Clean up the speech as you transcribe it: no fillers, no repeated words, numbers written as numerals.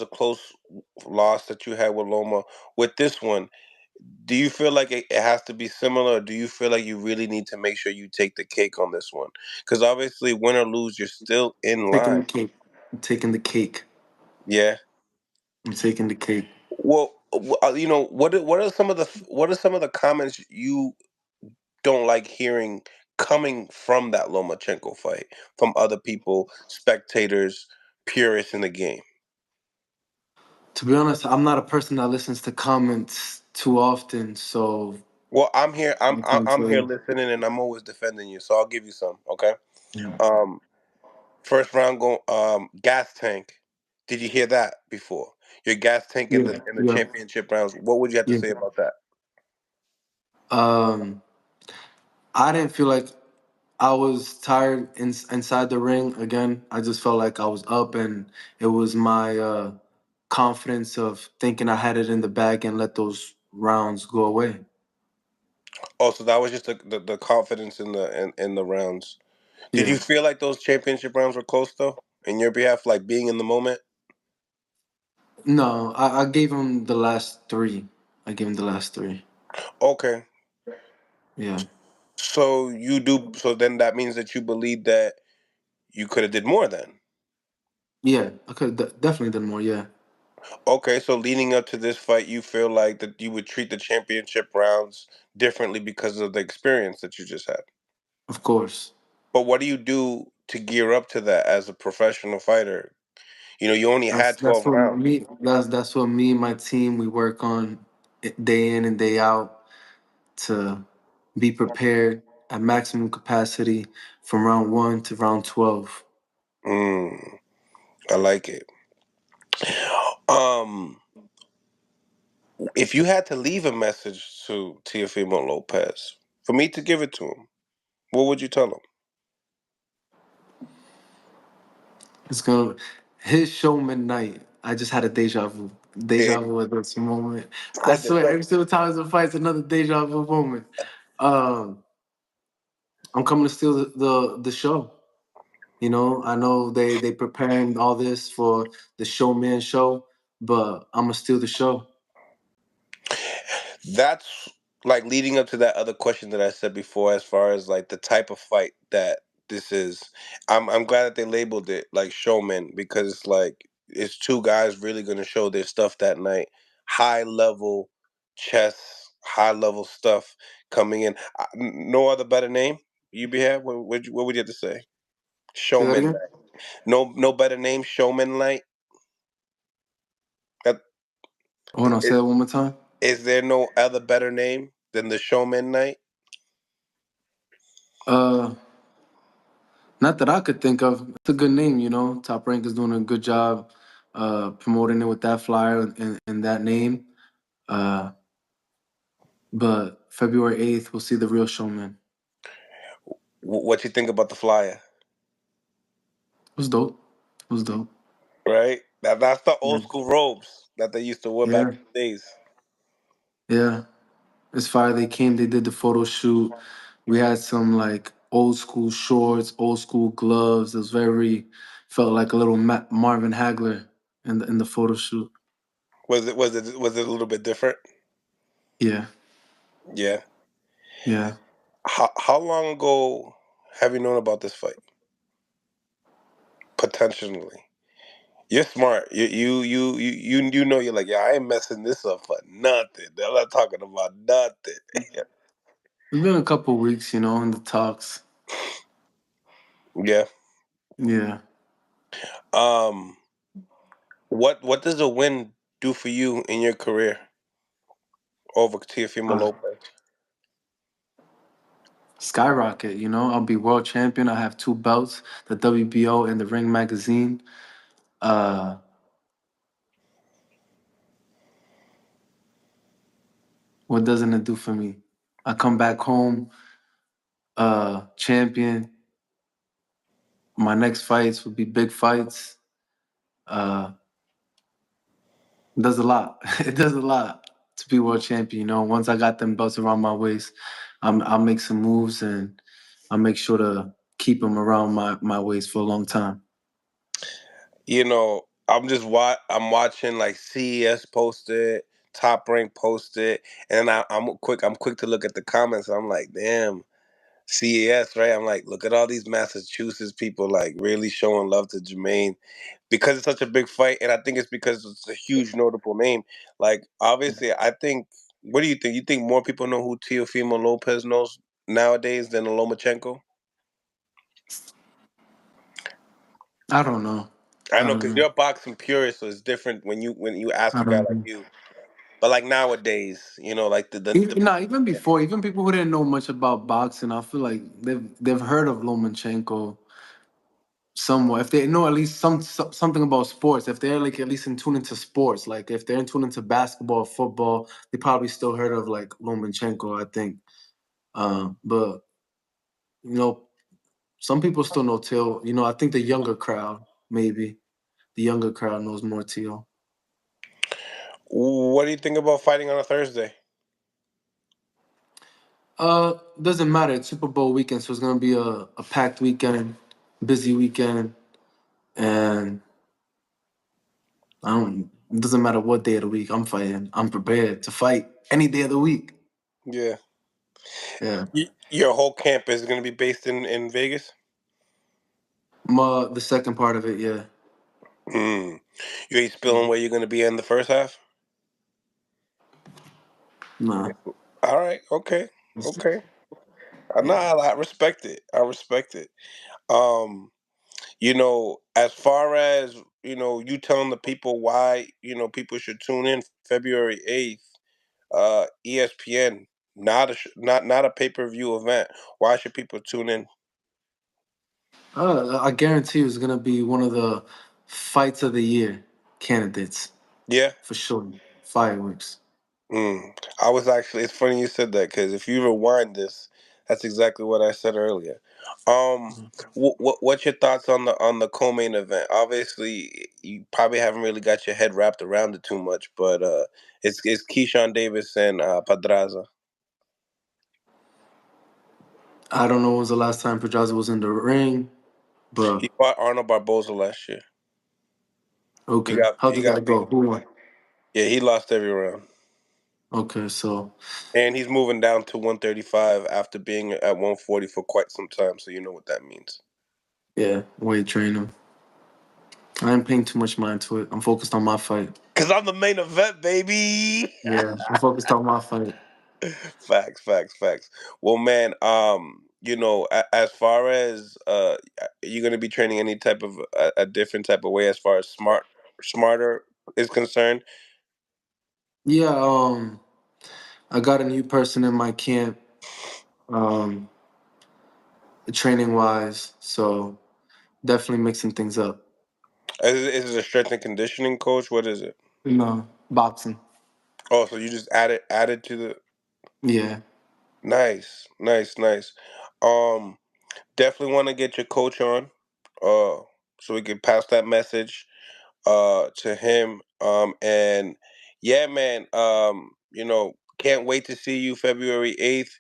a close loss that you had with Loma. With this one, do you feel like it has to be similar, or do you feel like you really need to make sure you take the cake on this one? Because obviously, win or lose, you're still in Taking line. the cake. I'm taking the cake. Yeah. I'm taking the cake. Well, what are some of the comments you don't like hearing coming from that Lomachenko fight from other people, spectators, purists in the game? To be honest, I'm not a person that listens to comments too often, so Well, I'm here. I can't I'm tell here you. listening, and I'm always defending you. So I'll give you some. Okay. Yeah. Um, First round go. Gas tank. Did you hear that before? Your gas tank in Yeah. the Yeah. championship rounds. What would you have to Yeah. say about that? Um, I didn't feel like I was tired inside the ring. Again, I just felt like I was up, and it was my confidence of thinking I had it in the bag and let those rounds go away. Oh, so that was just the confidence in the rounds. Did you Yeah. feel like those championship rounds were close though, in your behalf, like being in the moment? No, I gave him the last three. I gave him the last three. Okay, Yeah. so you do. So then that means that you believe that you could have did more then. Yeah. I could definitely done more. Yeah. Okay, so leading up to this fight, you feel like that you would treat the championship rounds differently because of the experience that you just had. Of course. But what do you do to gear up to that as a professional fighter? You only had That's 12 what rounds. me that's what me and my team we work on day in and day out to be prepared at maximum capacity from round 1 to round 12. Mm, I like it. Um, if you had to leave a message to Teofimo Lopez, for me to give it to him, what would you tell him? It's gonna his showman night. I just had a deja vu. Eh, Deja vu at this moment. I Send it. swear, every single time there's a fight, it's another deja vu moment. Um, I'm coming to steal the show. You know, I know they preparing all this for the showman show, but I'm gonna steal the show. That's like leading up to that other question that I said before, as far as like the type of fight that this is. I'm glad that they labeled it like showman, because it's like it's two guys really going to show their stuff that night. High level chess, high level stuff coming in. No other better name you be have. What would you have to say? Say that Showman again. night. No better name. Showman night. That, Hold on, say that one more time. is there no other better name than the showman night? Uh, Not that I could think of. It's a good name, you know. Top Rank is doing a good job promoting it with that flyer and that name. Uh, but February 8th, we'll see the real showman. What you think about the flyer? It was dope. It was dope. Right? That's the Yeah. old school robes that they used to wear back Yeah. in the days. Yeah. It's fire. They came, they did the photo shoot. We had some like old school shorts, old school gloves. It was very, felt like a little Marvin Hagler in the photo shoot. Was it a little bit different? Yeah. Yeah. Yeah. How long ago have you known about this fight? Potentially. You're smart. You know you're like, yeah, I ain't messing this up for nothing. I'm not talking about nothing. It's been a couple weeks, you know, in the talks. Yeah. Yeah. Um what does a win do for you in your career over Teofimo Uh, Lopez? Skyrocket, you know, I'll be world champion. I have two belts, the WBO and the Ring magazine. Uh, what doesn't it do for me? I come back home, champion. My next fights will be big fights. Uh, it does a lot. It does a lot to be world champion. You know, once I got them belts around my waist, I'll make some moves and I'll make sure to keep them around my waist for a long time. I'm watching like CES posted, Top Rank posted, and I'm quick to look at the comments. I'm like, damn, CES, right? I'm like, look at all these Massachusetts people like really showing love to Jamaine because it's such a big fight, and I think it's because it's a huge notable name. Like, obviously, I think. What do you think? You think more people know who Teofimo Lopez knows nowadays than Lomachenko? I don't know. I I know don't because know. you're a boxing purist, so it's different when you ask I a guy don't like know. you. But like nowadays, like the Even before, even people who didn't know much about boxing, I feel like they've heard of Lomachenko somewhat. If they know at least something about sports, if they're like at least in tune into sports, like if they're in tune into basketball, football, they probably still heard of like Lomachenko, I think. But you know, some people still know Till. I think the younger crowd, maybe the younger crowd knows more Till. what do you think about fighting on a Thursday? Doesn't matter. It's Super Bowl weekend, so it's gonna be a packed weekend, busy weekend, and I don't. It doesn't matter what day of the week I'm fighting. I'm prepared to fight any day of the week. Yeah, Yeah. your whole camp is going to be based in Vegas. The second part of it, yeah. Mm. You ain't spilling where you're going to be in the first half. Nah. All right, okay, okay. No, Yeah. I respect it. I respect it. Um, as far as you telling the people why people should tune in February 8th, ESPN, not a pay-per-view event. Why should people tune in? I guarantee you it's gonna be one of the fights of the year candidates Yeah. for sure. Fireworks. Mm. It's funny you said that because if you rewind this, that's exactly what I said earlier. What's your thoughts on the co-main event? Obviously, you probably haven't really got your head wrapped around it too much, but it's Keyshawn Davis and Pedraza. I don't know when was the last time Pedraza was in the ring, but He fought Arnold Barboza last year. He okay. got How he did got that beat. go? Who won? Yeah, he lost every round, Okay, so and he's moving down to 135 after being at 140 for quite some time. So you know what that means. yeah, weight training. I ain't paying too much mind to it. I'm focused on my fight. Cause I'm the main event, baby. Yeah, I'm focused on my fight. Facts, facts, facts. Well, man, as far as you're gonna be training any type of a different type of way as far as smarter is concerned. Yeah, I got a new person in my camp, um, training wise, so definitely mixing things up. Is it a strength and conditioning coach? What is it? No, boxing. Oh, so you just added to the Yeah. nice, nice, nice. Um, Definitely want to get your coach on, so we can pass that message to him. And yeah, man, can't wait to see you February 8th.